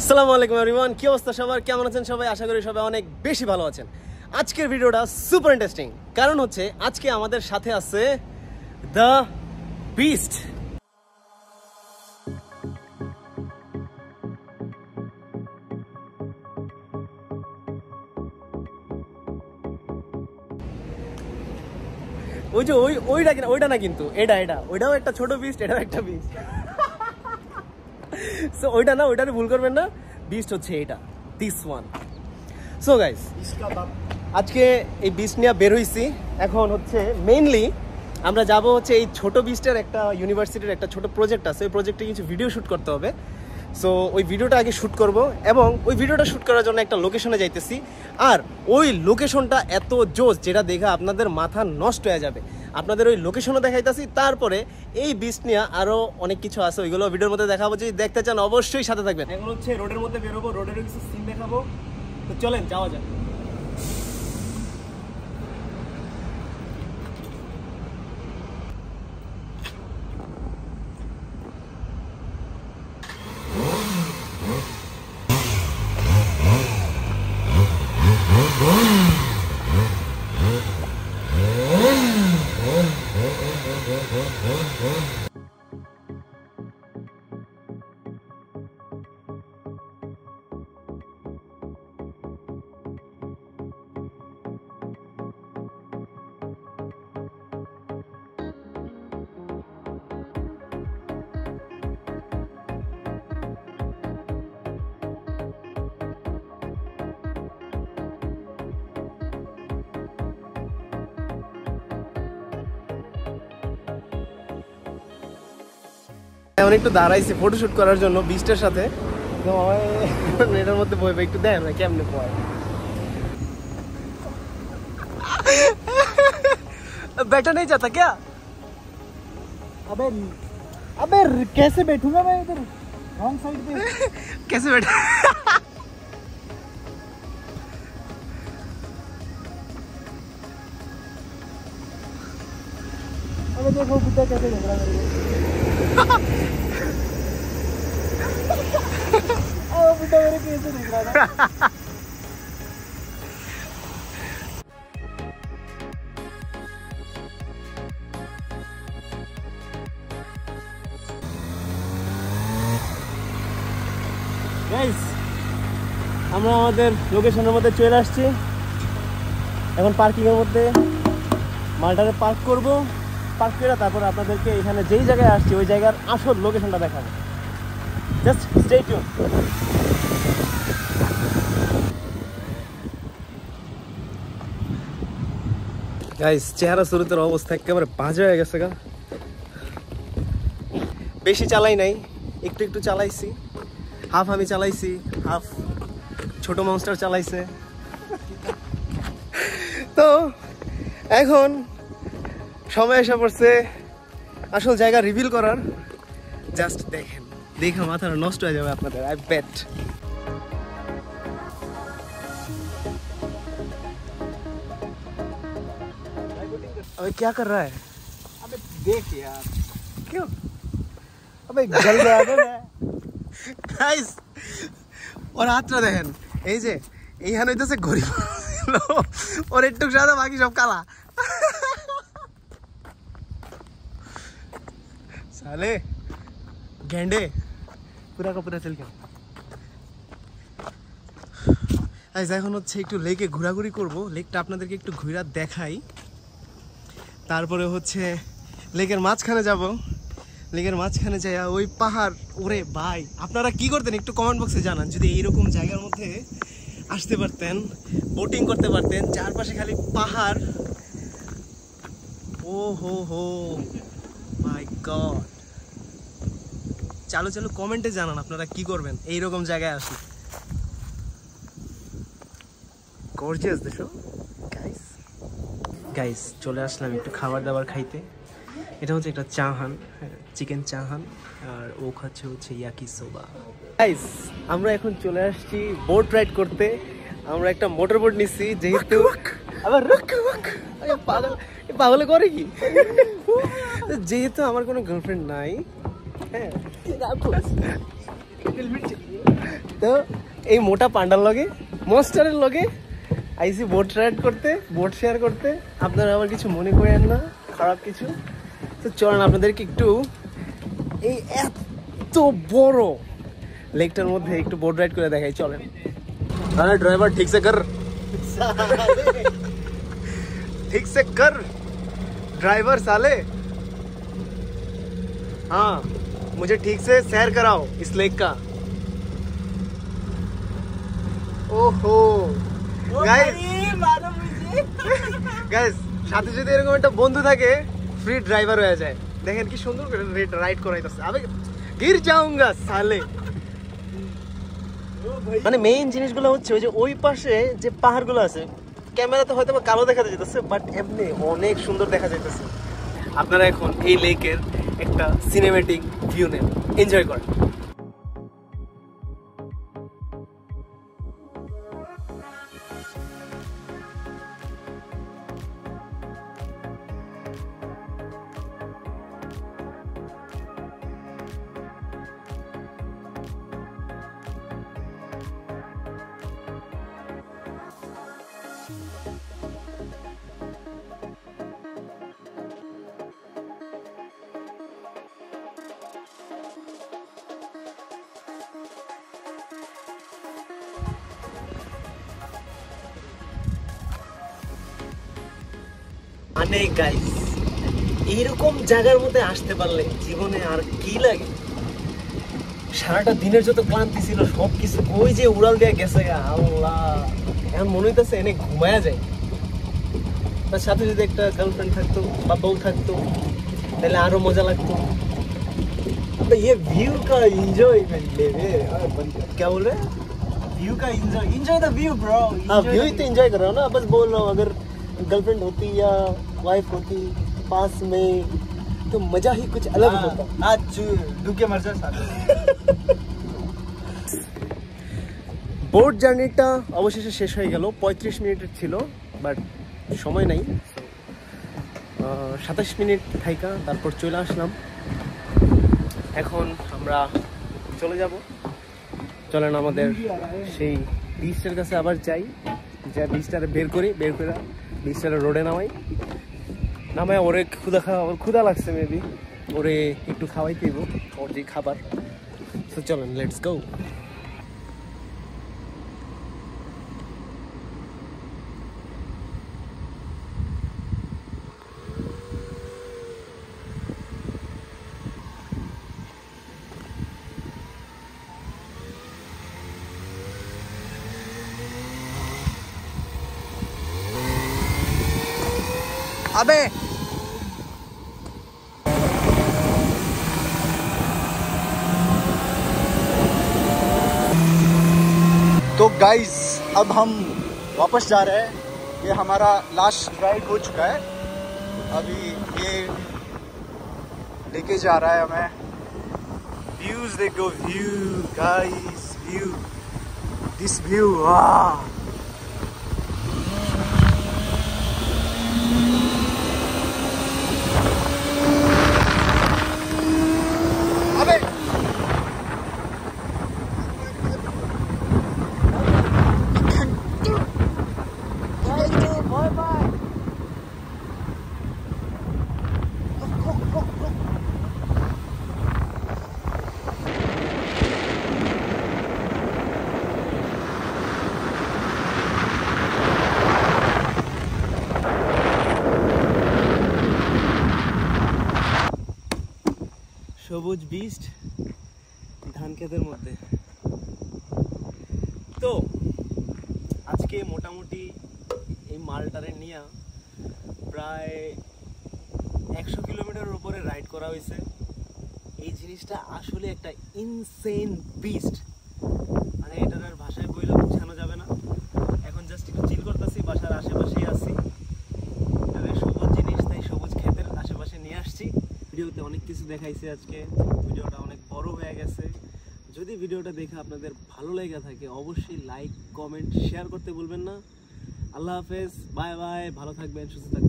আসসালামু আলাইকুম এভরিওয়ান, কি অবস্থা সবার? কেমন আছেন সবাই? আশা করি সবাই অনেক বেশি ভালো আছেন। আজকের ভিডিওটা সুপার ইন্টারেস্টিং, কারণ হচ্ছে আজকে আমাদের সাথে আছে দ্য বিস্ট। ওই যে ওইটা না, কিন্তু ওইটাও একটা ছোট বিস্ট, এটাও একটা বিস্ট। সো ওইটা না, ওইটারে ভুল করবেন না, বিস্ট হচ্ছে এটা, দিস ওয়ান। সো গাইস, আজকে এই বিস্ট নিয়ে বের হইছি। এখন হচ্ছে মেইনলি আমরা যাব হচ্ছে এই ছোট বিস্টের একটা ইউনিভার্সিটির একটা ছোট প্রজেক্ট আছে, ওই প্রজেক্টে কিছু ভিডিও শ্যুট করতে হবে। সো ওই ভিডিওটা আগে শ্যুট করব, এবং ওই ভিডিওটা শ্যুট করার জন্য একটা লোকেশনে যাইতেছি। আর ওই লোকেশনটা এত জোস, যেটা দেখে আপনাদের মাথা নষ্ট হয়ে যাবে। আপনাদের ওই লোকেশনও দেখাইতেছি, তারপরে এই বিস্ট নিয়ে আরও অনেক কিছু আছে, ওইগুলো ভিডিওর মধ্যে দেখাবো। যদি দেখতে চান অবশ্যই সাথে থাকবেন। এখন হচ্ছে রোডের মধ্যে বেরোবো, রোডের কিছু সিন দেখাবো। তো চলেন যাওয়া যাক। এখন একটু দাঁড়াইছি ফটোশুট করার জন্য বিস্টের সাথে। তো এটার মধ্যে বইবে, একটু দেয় না কেমনে পয়। बैठा नहीं जाता क्या? अबे अबे कैसे बैठूंगा मैं इधर रॉन्ग साइड पे? कैसे बैठा? अबे देखो बुड्ढा कैसे देख रहा है मेरे को। अब बुड्ढा मेरे कैसे देख रहा था। গাইস, আমরা আমাদের লোকেশনের মধ্যে চলে আসছি। এখন পার্কিংয়ের মধ্যে মালটারে পার্ক করব। পার্ক করে তারপর আপনাদেরকে এখানে যেই জায়গায় আসছি ওই জায়গার আসল লোকেশনটা দেখাবো। Just stay tune. গাইস, চেহারা শুরুতের অবস্থা একেবারে বাজে হয়ে গেছে গা। বেশি চালাই নাই, একটু একটু চালাইছি। হাফ আমি চালাইছি, হাফ ছোট মনস্টার চালাইছে। তো এখন সময় এসে পড়ছে আসল জায়গা রিভিল করার। জাস্ট দেখেন, দেখে মাথা নষ্ট হয়ে যাবে আপনাদের, আই বেট। अबे क्या कर रहा है? अबे देख यार, क्यों? अबे जल रहा है मैं। গাইস, ওর হাতটা দেখেন, এই যে এইখানে হইতেছে ঘড়ি, ওর একটু সাদা, বাকি সব কালা। साले गेंडे पूरा का पूरा चल गया। এখন হচ্ছে একটু লেকে ঘোরাঘুরি করব। লেকটা আপনাদেরকে একটু ঘুরা দেখাই, তারপরে হচ্ছে লেকের মাঝখানে যাব। লেকের মাঝখানে যাই ওই পাহাড়। ওরে ভাই, আপনারা কি করতেন একটু কমেন্ট বক্সে জানান। যদি এইরকম জায়গার মধ্যে আসতে পারতেন, বোটিং করতে পারতেন, চারপাশে খালি পাহাড়। ও হো হো মাই গড। চালু চালু কমেন্টে জানান আপনারা কি করবেন এইরকম জায়গায় আসি। গর্জিয়াস দেখো গাইস। গাইস, চলে আসলাম একটু খাবার দাবার খাইতে। এটা হচ্ছে একটা চাহান, চিকেন চাহান, আর ও খাচ্ছে হচ্ছে ইয়াকি সোবা। গাইস, আমরা এখন চলে আসছি বোট রাইড করতে। আমরা একটা মোটর বোট নিচ্ছি, যেহেতু আবার পাগলে করে কি, যেহেতু আমার কোনো গার্লফ্রেন্ড নাই। হ্যাঁ, তো এই মোটা পান্ডার লগে মনস্টারের লগে আইসি বোট রাইড করতে, বোট শেয়ার করতে। আপনারা আবার কিছু মনে করেন না, খারাপ কিছু। তো চলেন আপনাদেরকে একটু এই এত বড় লেকটার মধ্যে একটু বোট রাইড করে দেখাই, চলেন। अरे ड्राइवर ठीक से कर, ठीक से कर ड्राइवर साले। हाँ मुझे ठीक से सैर कराओ इस लेक का। ओहो গাইস সাথে যদি এরকম একটা বন্ধু থাকে ফ্রি ড্রাইভার হয়ে যায়। দেখেন কি সুন্দর করে রাইড করাইতেছে। আবে গির যাউঙ্গা সালে। মানে মেইন জিনিসগুলো হচ্ছে ওই যে ওই পাশে যে পাহাড়গুলো আছে, ক্যামেরাতে হয়তো বা কালো দেখা যাইতেছে, বাট এমনি অনেক সুন্দর দেখা যাইতেছে। আপনারা এখন এই লেকের একটা সিনেমেটিক ভিউ নেন, এনজয় করেন। মানে গাইস এইরকম জায়গার মধ্যে আসতে পারলে জীবনে আর কি লাগে। সারাটা দিনের যত ক্লান্তি ছিল সবকিছু ওই যে উড়াল দিয়ে গেছে। আল্লাহ, এখন মনে হইতেছে এনে ঘুমায়া যায়। তার সাথে যদি একটা গার্লফ্রেন্ড থাকতো বা বউ থাকতো তাহলে আরো মজা লাগতো। ये व्यू का एंजॉयमेंट ले रे। क्या बोल रहे? व्यू का एंजॉय द व्यू ब्रो। हाँ व्यू ही तो एंजॉय कर रहा हूँ ना, बस बोल रहा हूँ। अगर गर्लफ्रेंड होती या वाइफ होती पास में तो मजा ही कुछ अलग होता। आज ঢুকে মর যা সাথে। বোট জার্নিটা অবশেষে শেষ হয়ে গেল। 35 মিনিটের ছিল, বাট সময় নাই। 27 মিনিট থাইকা তারপর চলে আসলাম। এখন আমরা চলে যাব। চলেন আমাদের সেই বিচটার কাছে আবার যাই, যা বিচটারে বের করে বিচটারে রোডে নামাই ওরে ক্ষুধা লাগছে, মেবি ওরে একটু খাওয়াই দিব ওর যে খাবার। তো চলেন, লেটস গো। अबे तो गाइस अब हम वापस जा रहे हैं। ये हमारा लास्ट राइड हो चुका है। अभी ये लेके जा रहा है हमें। व्यूज देखो, view guys, view, this view. वाह সবুজ বিস্ট ধান ক্ষেতের মধ্যে। তো আজকে মোটামুটি এই মালটারে নিয়ে প্রায় 100 কিলোমিটারের উপরে রাইড করা হয়েছে। এই জিনিসটা আসলে একটা ইনসেন বিস্ট, মানে এটার আর ভাষায় বইলে বোঝানো যাবে না। এখন জাস্ট একটু চিল করতেছি, বাসার আশেপাশেই আছি। সবুজ জিনিস, তাই সবুজ ক্ষেতের আশেপাশে নিয়ে আসছি। ভিডিওতে অনেক কিছু দেখাইছে আজকে, ভিডিওটা অনেক বড় হয়ে গেছে। যদি ভিডিওটা দেখে আপনাদের ভালো লেগে থাকে অবশ্যই লাইক, কমেন্ট, শেয়ার করতে ভুলবেন না। আল্লাহ হাফেজ, বাই বাই, ভালো থাকবেন, সুস্থ থাকবেন।